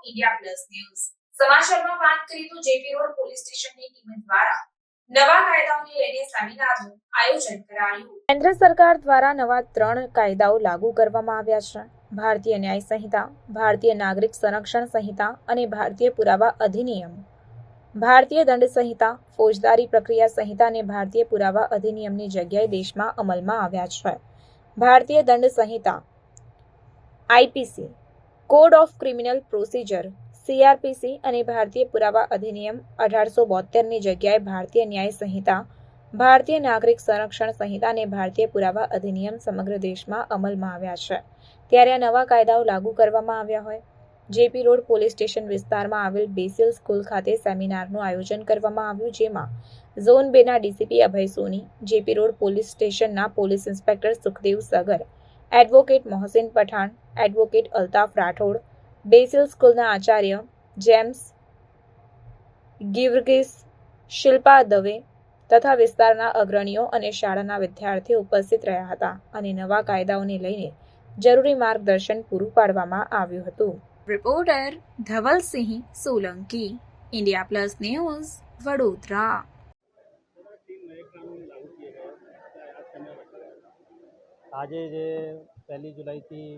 India plus news સમાચારમાં વાત કરીએ તો જેપી રોડ પોલીસ સ્ટેશનની ટીમ દ્વારા નવા કાયદાઓને લઈને સેમિનારનું આયોજન કરાયું। કેન્દ્ર સરકાર દ્વારા નવા 3 કાયદાઓ લાગુ કરવામાં આવ્યા છે। ભારતીય ન્યાય સંહિતા, ભારતીય નાગરિક સંરક્ષણ સંહિતા અને ભારતીય પુરાવા અધિનિયમ। ભારતીય દંડ સંહિતા, ફોજદારી પ્રક્રિયા સંહિતા અને ભારતીય પુરાવા અધિનિયમની જગ્યાએ દેશમાં અમલમાં આવ્યા છે। ભારતીય દંડ સંહિતા IPC, code of criminal procedure CrPC અને ભારતીય પુરાવા અધિનિયમ 1872ની જગ્યાએ ભારતીય ન્યાય સંહિતા, ભારતીય નાગરિક સંરક્ષણ સંહિતા અને ભારતીય પુરાવા અધિનિયમ સમગ્ર દેશમાં અમલમાં આવ્યા છે। ત્યારે આ નવા કાયદાઓ લાગુ કરવામાં આવ્યા હોય જેપી રોડ પોલીસ સ્ટેશન વિસ્તારમાં આવેલ બેસિલ સ્કૂલ ખાતે સેમિનારનું આયોજન કરવામાં આવ્યું, જેમાં ઝોન 2ના DCP Abhay Soni, JP road police સ્ટેશનના police inspector Sukhdev Sagar, advocate Mohsin Pathan, advocate Altaf Rathod, Basil સ્કૂલના આચાર્ય જેમ્સ ગિવર્ગીસ, શિલ્પા દવે તથા વિસ્તારના અગ્રણીઓ અને શાળાના વિદ્યાર્થીઓ ઉપસ્થિત રહ્યા હતા અને નવા કાયદાઓને લઈને જરૂરી માર્ગદર્શન પૂરું પાડવામાં આવ્યું હતું। Reporter Dhavalsinh Solanki, India plus news, Vadodara. આજે જે 1 જુલાઈથી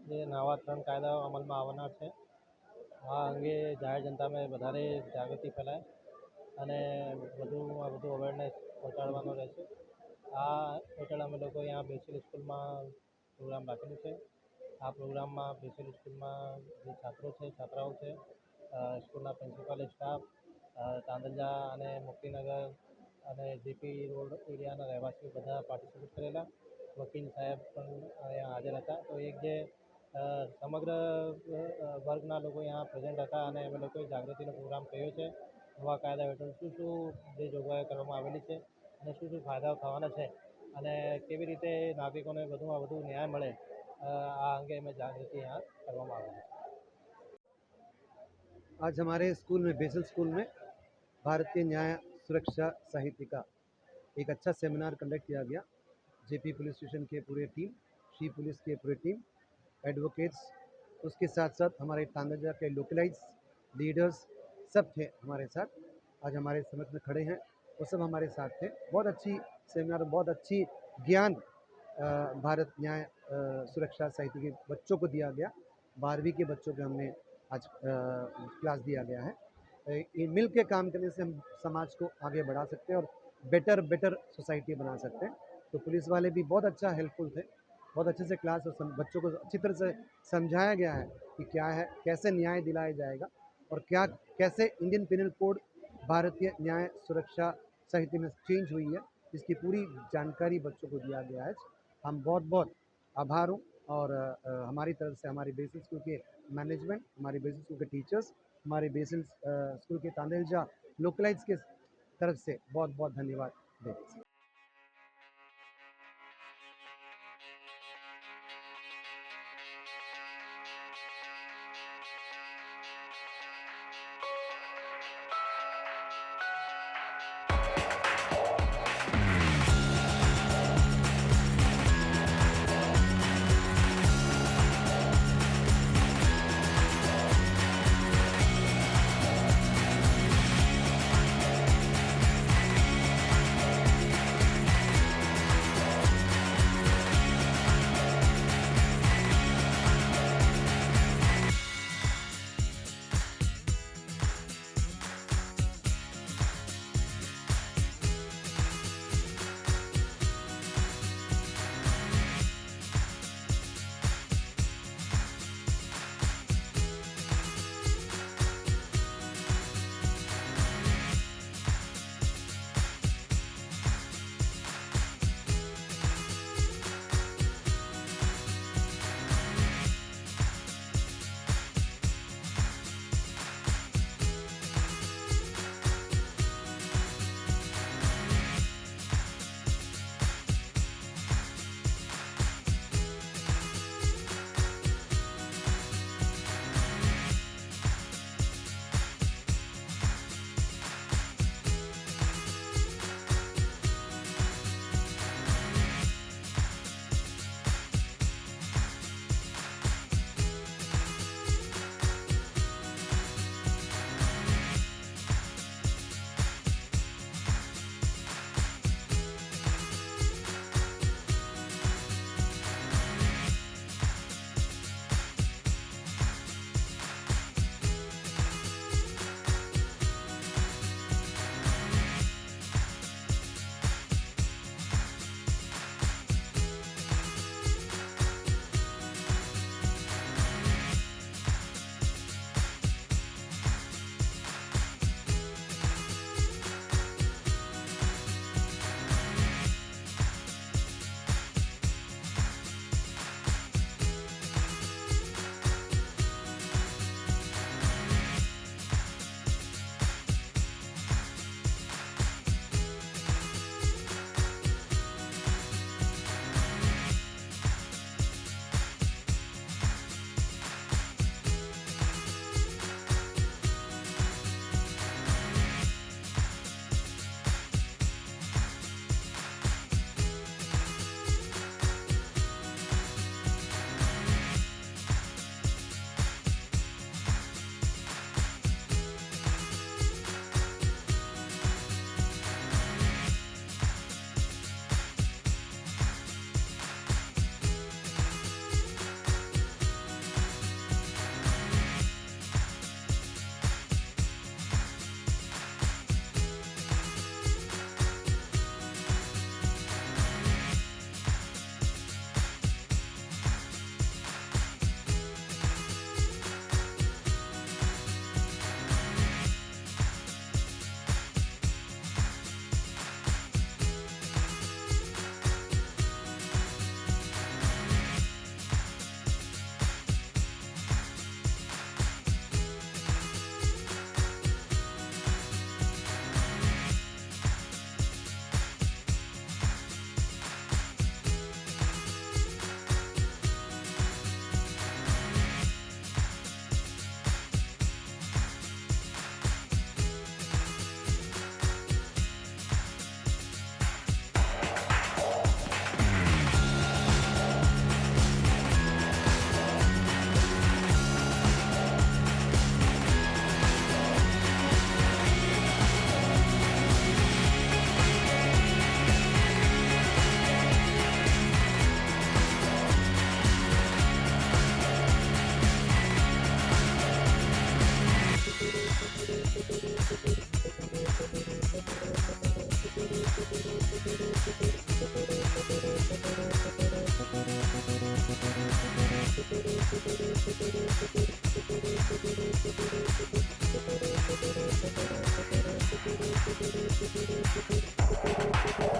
જે નવા 3 કાયદાઓ અમલમાં આવવાના છે, આ અંગે જાહેર જનતામાં વધારે જાગૃતિ ફેલાય અને વધુ અવેરનેસ પહોંચાડવાનો રહેશે। આ હેઠળ અમે લોકો અહીંયા બેસિલ સ્કૂલમાં પ્રોગ્રામ રાખેલું છે। આ પ્રોગ્રામમાં બેસિલ સ્કૂલમાં જે છાત્રો છે, છાત્રાઓ છે, સ્કૂલના પ્રિન્સિપાલ, સ્ટાફ, તાંદલજા અને મુક્તિનગર અને જેપી રોડ એરિયાના રહેવાસીઓ બધા પાર્ટિસિપેટ કરેલા। વકીલ સાહેબ પણ અહીંયા હાજર હતા। તો એક જે સમગ્ર વર્ગના લોકો અહીંયા પ્રેઝન્ટ હતા અને અમે લોકોએ જાગૃતિનો પ્રોગ્રામ કર્યો છે। નવા કાયદા હેઠળ શું જે જોગવાઈઓ કરવામાં આવેલી છે અને શું ફાયદાઓ થવાના છે અને કેવી રીતે નાગરિકોને વધુમાં વધુ ન્યાય મળે, આ अंगे में जागृति यहाँ करवामा आवेली है। आज हमारे स्कूल में बेसिल स्कूल में भारतीय न्याय सुरक्षा साहित्य का एक अच्छा सेमिनार कंडक्ट किया गया। जेपी पुलिस स्टेशन के पूरे टीम, शी पुलिस के पूरे टीम, एडवोकेट्स, उसके साथ साथ हमारे तांदलजा के लोकलाइज लीडर्स सब थे हमारे साथ। आज हमारे समक्ष में खड़े हैं, वो सब हमारे साथ थे। बहुत अच्छी सेमिनार, बहुत अच्छी ज्ञान भारत न्याय सुरक्षा साहित्य के बच्चों को दिया गया। 12वीं के बच्चों को हमने आज क्लास दिया गया है। ये मिल के काम करने से हम समाज को आगे बढ़ा सकते हैं और बेटर सोसाइटी बना सकते हैं। तो पुलिस वाले भी बहुत अच्छा हेल्पफुल थे, बहुत अच्छे से क्लास और बच्चों को अच्छी तरह से समझाया गया है कि क्या है, कैसे न्याय दिलाया जाएगा और कैसे इंडियन पिनल कोड भारतीय न्याय सुरक्षा साहित्य में चेंज हुई है, इसकी पूरी जानकारी बच्चों को दिया गया है। हम बहुत आभार हूँ और हमारी तरफ से हमारी बेसिल स्कूल के मैनेजमेंट, हमारी बेसिल स्कूल के टीचर्स, हमारे बेसिल स्कूल के तांदलजा लोकलाइज के तरफ से बहुत धन्यवाद देते हैं।